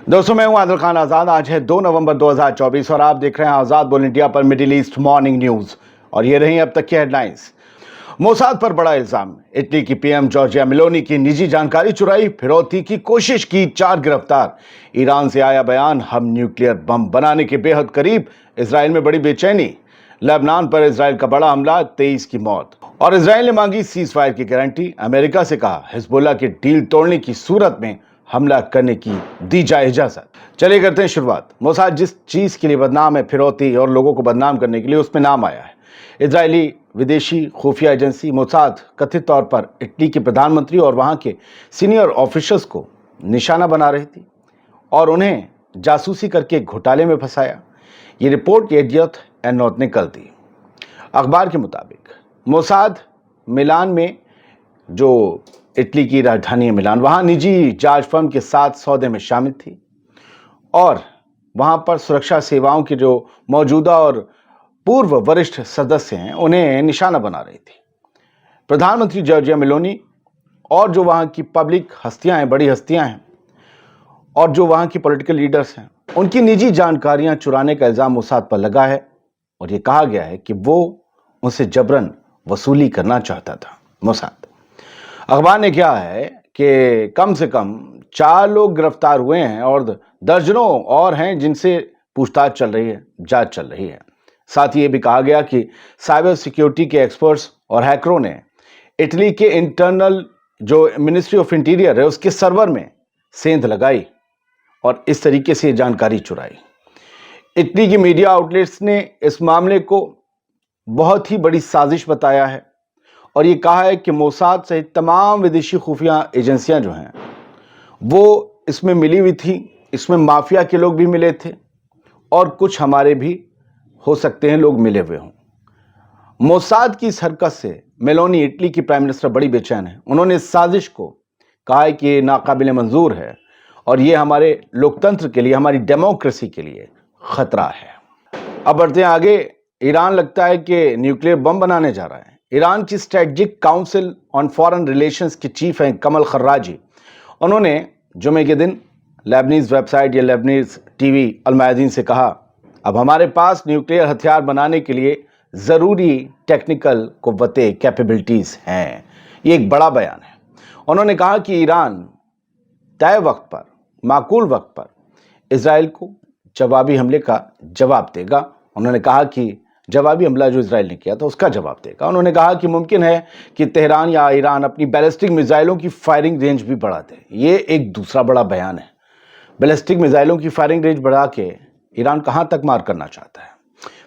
दोस्तों मैं हूं आदिल खान आजाद। आज है 2 नवंबर 2024 और आप देख रहे हैं आजाद बोल इंडिया पर मिडिल ईस्ट मॉर्निंग न्यूज। और ये रही अब तक की हेडलाइंस। मोसाद पर बड़ा इल्जाम, इटली की पीएम जॉर्जिया मेलोनी की निजी जानकारी चुराई, फिरौती की कोशिश की, 4 गिरफ्तार। ईरान से आया बयान, हम न्यूक्लियर बम बनाने के बेहद करीब। इजराइल में बड़ी बेचैनी, लेबनान पर इजराइल का बड़ा हमला, 23 की मौत। और इजराइल ने मांगी सीज फायर की गारंटी, अमेरिका से कहा हिजबुल्लाह की डील तोड़ने की सूरत में हमला करने की दी जाए इजाजत। चलिए करते हैं शुरुआत। मोसाद जिस चीज के लिए बदनाम है, फिरौती और लोगों को बदनाम करने के लिए, उसमें नाम आया है। इजरायली विदेशी खुफिया एजेंसी मोसाद कथित तौर पर इटली के प्रधानमंत्री और वहां के सीनियर ऑफिसर्स को निशाना बना रही थी और उन्हें जासूसी करके घोटाले में फंसाया। ये रिपोर्ट एडियोथ एनोथ ने कल दी। अखबार के मुताबिक मोसाद मिलान में, जो इटली की राजधानी है मिलान, वहां निजी जांच फर्म के साथ सौदे में शामिल थी और वहां पर सुरक्षा सेवाओं के जो मौजूदा और पूर्व वरिष्ठ सदस्य हैं उन्हें निशाना बना रही थी। प्रधानमंत्री जॉर्जिया मेलोनी और जो वहां की पब्लिक हस्तियां हैं, बड़ी हस्तियां हैं, और जो वहां की पॉलिटिकल लीडर्स हैं, उनकी निजी जानकारियां चुराने का इल्जाम मोसाद पर लगा है और ये कहा गया है कि वो उनसे जबरन वसूली करना चाहता था मोसाद। अखबार ने क्या है कि कम से कम 4 लोग गिरफ्तार हुए हैं और दर्जनों और हैं जिनसे पूछताछ चल रही है, जांच चल रही है। साथ ही ये भी कहा गया कि साइबर सिक्योरिटी के एक्सपर्ट्स और हैकरों ने इटली के इंटरनल जो मिनिस्ट्री ऑफ इंटीरियर है उसके सर्वर में सेंध लगाई और इस तरीके से जानकारी चुराई। इटली की मीडिया आउटलेट्स ने इस मामले को बहुत ही बड़ी साजिश बताया है और ये कहा है कि मोसाद सहित तमाम विदेशी खुफिया एजेंसियां जो हैं वो इसमें मिली हुई थी। इसमें माफिया के लोग भी मिले थे और कुछ हमारे भी हो सकते हैं लोग मिले हुए हों। मोसाद की इस हरकत से मेलोनी, इटली की प्राइम मिनिस्टर, बड़ी बेचैन है। उन्होंने इस साजिश को कहा है कि ये नाकाबिले मंजूर है और ये हमारे लोकतंत्र के लिए, हमारी डेमोक्रेसी के लिए खतरा है। अब बढ़ते हैं आगे। ईरान लगता है कि न्यूक्लियर बम बनाने जा रहा है। ईरान की strategic council on foreign relations के चीफ हैं कमल खर्राजी। उन्होंने जुमे के दिन लेबनीज वेबसाइट या लेबनीज टीवी अल मयादीन से कहा, अब हमारे पास न्यूक्लियर हथियार बनाने के लिए ज़रूरी टेक्निकल कुव्वतें, कैपेबिलिटीज़ हैं। ये एक बड़ा बयान है। उन्होंने कहा कि ईरान तय वक्त पर, माकूल वक्त पर इजराइल को जवाबी हमले का जवाब देगा। उन्होंने कहा कि जवाबी हमला जो इजराइल ने किया था उसका जवाब देगा। उन्होंने कहा कि मुमकिन है कि तेहरान या ईरान अपनी बैलिस्टिक मिसाइलों की फायरिंग रेंज भी बढ़ा दे। ये एक दूसरा बड़ा बयान है। बैलिस्टिक मिसाइलों की फायरिंग रेंज बढ़ा के ईरान कहां तक मार करना चाहता है।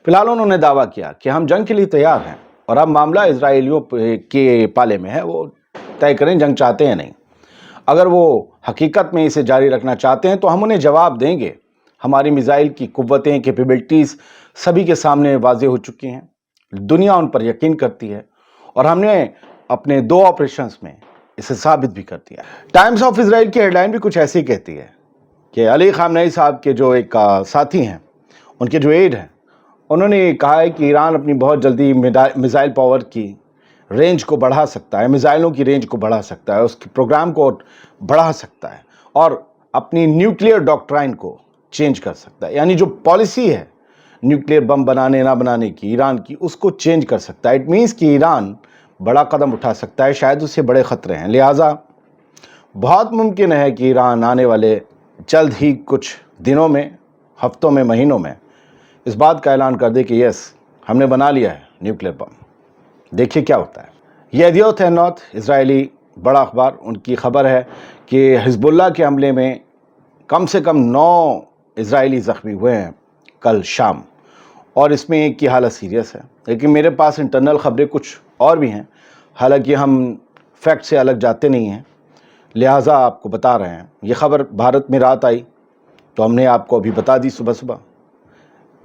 फिलहाल उन्होंने दावा किया कि हम जंग के लिए तैयार हैं और अब मामला इजराइलियों के पाले में है, वो तय करें जंग चाहते हैं नहीं। अगर वो हकीकत में इसे जारी रखना चाहते हैं तो हम उन्हें जवाब देंगे। हमारी मिसाइल की कुव्वतें, कैपेबिलिटीज़ सभी के सामने वाज़ेह हो चुकी हैं। दुनिया उन पर यकीन करती है और हमने अपने 2 ऑपरेशंस में इसे साबित भी कर दिया। टाइम्स ऑफ इजराइल की हेडलाइन भी कुछ ऐसी ही कहती है कि अली खामनेई साहब के जो एक साथी हैं, उनके जो एड हैं, उन्होंने कहा है कि ईरान अपनी बहुत जल्दी मिसाइल पावर की रेंज को बढ़ा सकता है, मिसाइलों की रेंज को बढ़ा सकता है, उसके प्रोग्राम को बढ़ा सकता है और अपनी न्यूक्लियर डॉक्ट्राइन को चेंज कर सकता है। यानी जो पॉलिसी है न्यूक्लियर बम बनाने ना बनाने की ईरान की, उसको चेंज कर सकता है। इट मीन्स कि ईरान बड़ा कदम उठा सकता है, शायद उससे बड़े खतरे हैं। लिहाजा बहुत मुमकिन है कि ईरान आने वाले जल्द ही कुछ दिनों में, हफ्तों में, महीनों में इस बात का ऐलान कर दे कि यस, हमने बना लिया है न्यूक्लियर बम। देखिए क्या होता है। ये एडियोथ एनोथ, इजरायली बड़ा अखबार, उनकी खबर है कि हिजबुल्लाह के हमले में कम से कम 9 इजरायली ज़ख्मी हुए हैं कल शाम और इसमें एक की हालत सीरियस है। लेकिन मेरे पास इंटरनल खबरें कुछ और भी हैं, हालांकि हम फैक्ट से अलग जाते नहीं हैं, लिहाजा आपको बता रहे हैं। ये खबर भारत में रात आई तो हमने आपको अभी बता दी सुबह सुबह।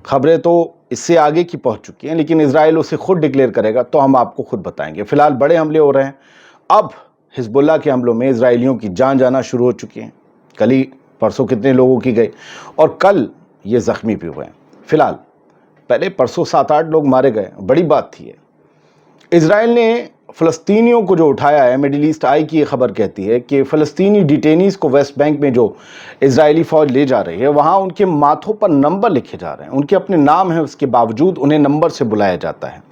खबरें तो इससे आगे की पहुंच चुकी हैं, लेकिन इजराइल उसे खुद डिक्लेयर करेगा तो हम आपको खुद बताएंगे। फिलहाल बड़े हमले हो रहे हैं। अब हिजबुल्लाह के हमलों में इजराइलियों की जान जाना शुरू हो चुकी हैं। कल ही परसों कितने लोगों की गई और कल ये ज़ख्मी भी हुए हैं। फिलहाल पहले परसों 7-8 लोग मारे गए, बड़ी बात थी ये। इजराइल ने फ़लस्तीनियों को जो उठाया है, मिडिल ईस्ट आई की ये खबर कहती है कि फ़लस्तीनी डिटेनीज़ को वेस्ट बैंक में जो इजरायली फ़ौज ले जा रही है, वहाँ उनके माथों पर नंबर लिखे जा रहे हैं। उनके अपने नाम हैं, उसके बावजूद उन्हें नंबर से बुलाया जाता है।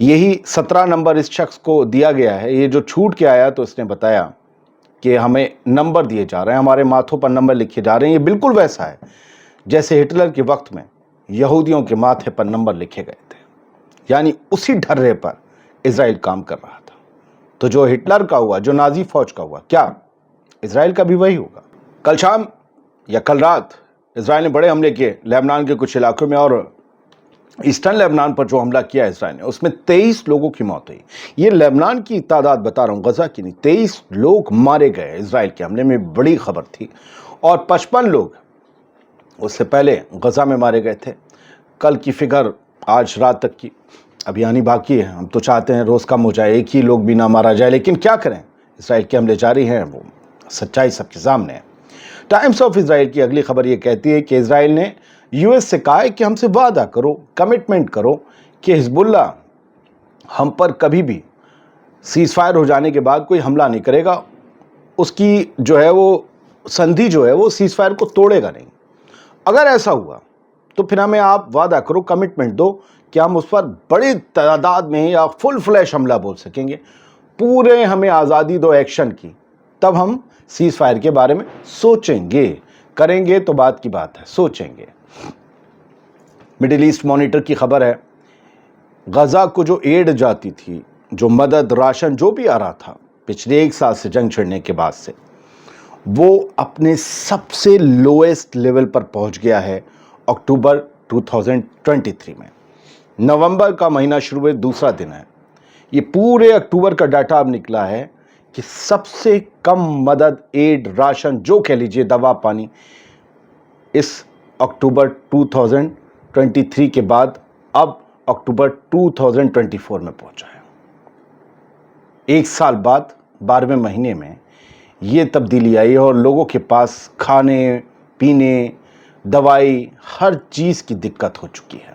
यही 17 नंबर इस शख्स को दिया गया है। ये जो छूट के आया तो इसने बताया कि हमें नंबर दिए जा रहे हैं, हमारे माथों पर नंबर लिखे जा रहे हैं। ये बिल्कुल वैसा है जैसे हिटलर के वक्त में यहूदियों के माथे पर नंबर लिखे गए थे, यानी उसी ढर्रे पर इजराइल काम कर रहा था। तो जो हिटलर का हुआ, जो नाजी फौज का हुआ, क्या इजराइल का भी वही होगा? कल शाम या कल रात इजराइल ने बड़े हमले किए लेबनान के कुछ इलाकों में, और ईस्टर्न लेबनान पर जो हमला किया इजराइल ने, उसमें 23 लोगों की मौत हुई। ये लेबनान की तादाद बता रहा हूँ, गजा की नहीं। 23 लोग मारे गए इजराइल के हमले में, बड़ी खबर थी। और 55 लोग उससे पहले गजा में मारे गए थे। कल की फिगर आज रात तक की अभी आनी बाकी है। हम तो चाहते हैं रोज़ कम हो जाए, एक ही लोग भी ना मारा जाए, लेकिन क्या करें, इजराइल के हमले जारी हैं, वो सच्चाई सबके सामने है। टाइम्स ऑफ इजराइल की अगली खबर ये कहती है कि इजराइल ने यूएस से कहा है कि हमसे वादा करो, कमिटमेंट करो कि हिजबुल्लाह हम पर कभी भी सीज़ फायर हो जाने के बाद कोई हमला नहीं करेगा। उसकी जो है वो संधि जो है वो सीज़ फायर को तोड़ेगा नहीं। अगर ऐसा हुआ तो फिर हमें आप वादा करो, कमिटमेंट दो कि हम उस पर बड़ी तादाद में या फुल फ्लैश हमला बोल सकेंगे, पूरे हमें आज़ादी दो एक्शन की, तब हम सीज़ फायर के बारे में सोचेंगे। करेंगे तो बात की बात है, सोचेंगे। मिडिल ईस्ट मॉनिटर की खबर है, गजा को जो एड जाती थी, जो मदद, राशन जो भी आ रहा था पिछले 1 साल से जंग छिड़ने के बाद से, वो अपने सबसे लोएस्ट लेवल पर पहुंच गया है अक्टूबर 2023 में। नवंबर का महीना शुरू हुए दूसरा दिन है, ये पूरे अक्टूबर का डाटा अब निकला है कि सबसे कम मदद, एड, राशन जो कह लीजिए, दवा पानी, इस अक्टूबर 2023 के बाद अब अक्टूबर 2024 में पहुंचा है। 1 साल बाद 12वें महीने में ये तब्दीली आई है और लोगों के पास खाने पीने, दवाई, हर चीज़ की दिक्कत हो चुकी है।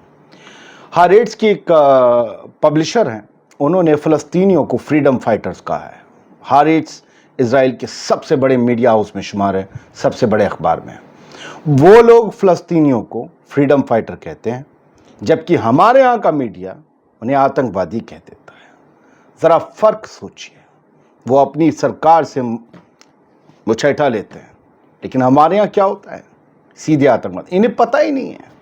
हारेट्स की एक पब्लिशर हैं, उन्होंने फ़लस्तीनियों को फ्रीडम फाइटर्स कहा है। हारेट्स इजराइल के सबसे बड़े मीडिया हाउस में शुमार है, सबसे बड़े अखबार में। वो लोग फ़लस्तीनियों को फ्रीडम फाइटर कहते हैं, जबकि हमारे यहाँ का मीडिया उन्हें आतंकवादी कह देता है। ज़रा फ़र्क सोचिए। वो अपनी सरकार से मुचैठा लेते हैं, लेकिन हमारे यहाँ क्या होता है, सीधे आतंकवादी। इन्हें पता ही नहीं है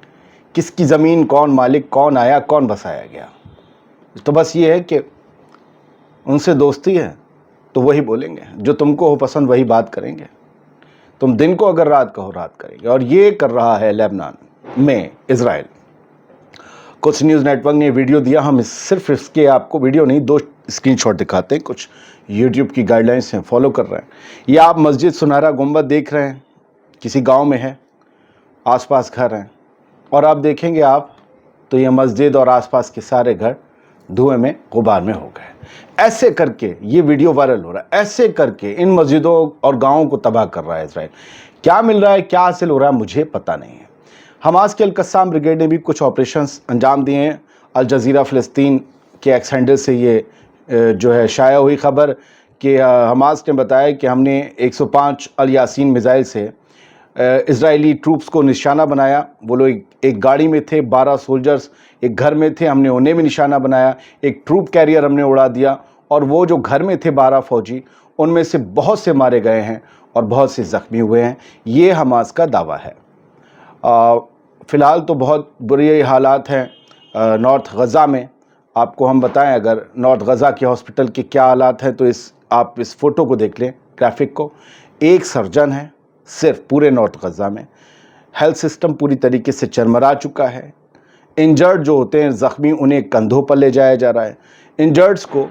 किसकी ज़मीन, कौन मालिक, कौन आया, कौन बसाया गया। तो बस ये है कि उनसे दोस्ती है तो वही बोलेंगे, जो तुमको हो पसंद वही बात करेंगे। तुम दिन को अगर रात कहो रात करेंगे, और ये कर रहा है लेबनान में इजराइल। कुछ न्यूज़ नेटवर्क ने वीडियो दिया, हम सिर्फ इसके आपको वीडियो नहीं, 2 स्क्रीनशॉट दिखाते हैं। कुछ यूट्यूब की गाइडलाइंस हैं, फॉलो कर रहे हैं। ये आप मस्जिद सुनहरा गुंबद देख रहे हैं, किसी गांव में है, आसपास घर हैं, और आप देखेंगे आप तो ये मस्जिद और आसपास के सारे घर धुएं में, गुबार में हो गए। ऐसे करके ये वीडियो वायरल हो रहा है, ऐसे करके इन मस्जिदों और गाँवों को तबाह कर रहा है इजराइल। क्या मिल रहा है, क्या हासिल हो रहा है, मुझे पता नहीं है। हमास के अल-कस्साम ब्रिगेड ने भी कुछ ऑपरेशंस अंजाम दिए हैं। अल जज़ीरा फ़लस्तीन के एक्स हैंडल से ये जो है शाया हुई खबर कि हमास ने बताया कि हमने 105 अल यासीन मिसाइल से इजरायली ट्रूप्स को निशाना बनाया। वो लोग एक गाड़ी में थे, 12 सोल्जर्स एक घर में थे, हमने उन्हें भी निशाना बनाया। एक ट्रूप कैरियर हमने उड़ा दिया, और वो जो घर में थे 12 फौजी, उनमें से बहुत से मारे गए हैं और बहुत से ज़ख्मी हुए हैं। ये हमास का दावा है। फ़िलहाल तो बहुत बुरे हालात हैं नॉर्थ गज़ा में। आपको हम बताएं, अगर नॉर्थ गज़ा के हॉस्पिटल के क्या हालात हैं तो आप इस फ़ोटो को देख लें, ग्राफिक को। एक सर्जन है सिर्फ पूरे नॉर्थ गज़ा में। हेल्थ सिस्टम पूरी तरीके से चरमरा चुका है। इंजर्ड जो होते हैं, ज़ख्मी, उन्हें कंधों पर ले जाया जा रहा है। इंजर्ड्स को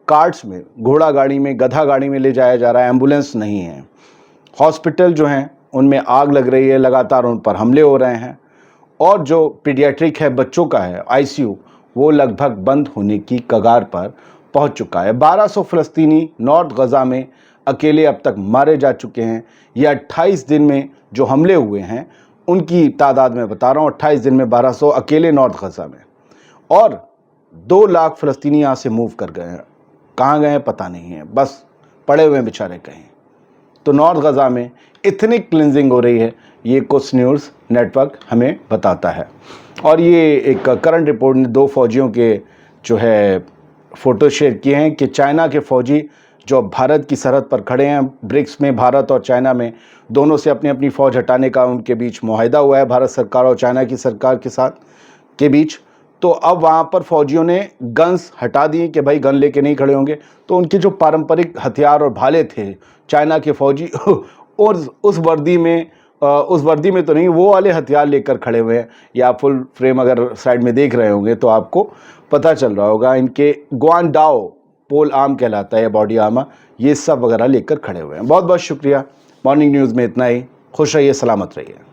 कार्ट्स में, घोड़ा गाड़ी में, गधा गाड़ी में ले जाया जा रहा है, एम्बुलेंस नहीं है। हॉस्पिटल जो हैं उनमें आग लग रही है, लगातार उन पर हमले हो रहे हैं। और जो पीडियाट्रिक है, बच्चों का है, आईसीयू, वो लगभग बंद होने की कगार पर पहुंच चुका है। 1200 फ़लस्तीनी नॉर्थ गज़ा में अकेले अब तक मारे जा चुके हैं। ये 28 दिन में जो हमले हुए हैं उनकी तादाद में बता रहा हूँ, 28 दिन में 1200 अकेले नॉर्थ गज़ा में। और 2 लाख फ़लस्तीनी यहाँ से मूव कर गए हैं। کہاں گئے ہیں پتہ نہیں ہے, بس پڑے ہوئے ہیں بیچارے کہیں. تو نارتھ غزہ میں اتنی کلینزنگ ہو رہی ہے, یہ کچھ نیوز نیٹ ورک ہمیں بتاتا ہے. اور یہ ایک کرنٹ رپورٹ نے 2 فوجیوں کے جو ہے فوٹو شیئر کیے ہیں کہ چائنا کے فوجی جو بھارت کی سرحد پر کھڑے ہیں. برکس میں بھارت اور چائنا میں دونوں سے اپنی اپنی فوج ہٹانے کا ان کے بیچ معاہدہ ہوا ہے, بھارت سرکار اور چائنا کی سرکار کے بیچ. تو اب وہاں پر فوجیوں نے گنز ہٹا دیے کہ بھائی گن لے کے نہیں کھڑے ہوں گے. تو ان کے جو پارمپرک ہتھیار اور بھالے تھے چائنا کے فوجی اور اس وردی میں تو نہیں, وہ والے ہتھیار لے کر کھڑے ہوئے ہیں. یا فل فریم اگر سائیڈ میں دیکھ رہے ہوں گے تو آپ کو پتہ چل رہا ہوگا, ان کے گوانڈاؤ پول آرم کہلاتا ہے, باڈی آرمر, یہ سب وغیرہ لے کر کھڑے ہوئے ہیں. بہت بہت شکریہ. مارننگ نیوز میں اتنا ہی. خوش رہیے, سلامت رہیے.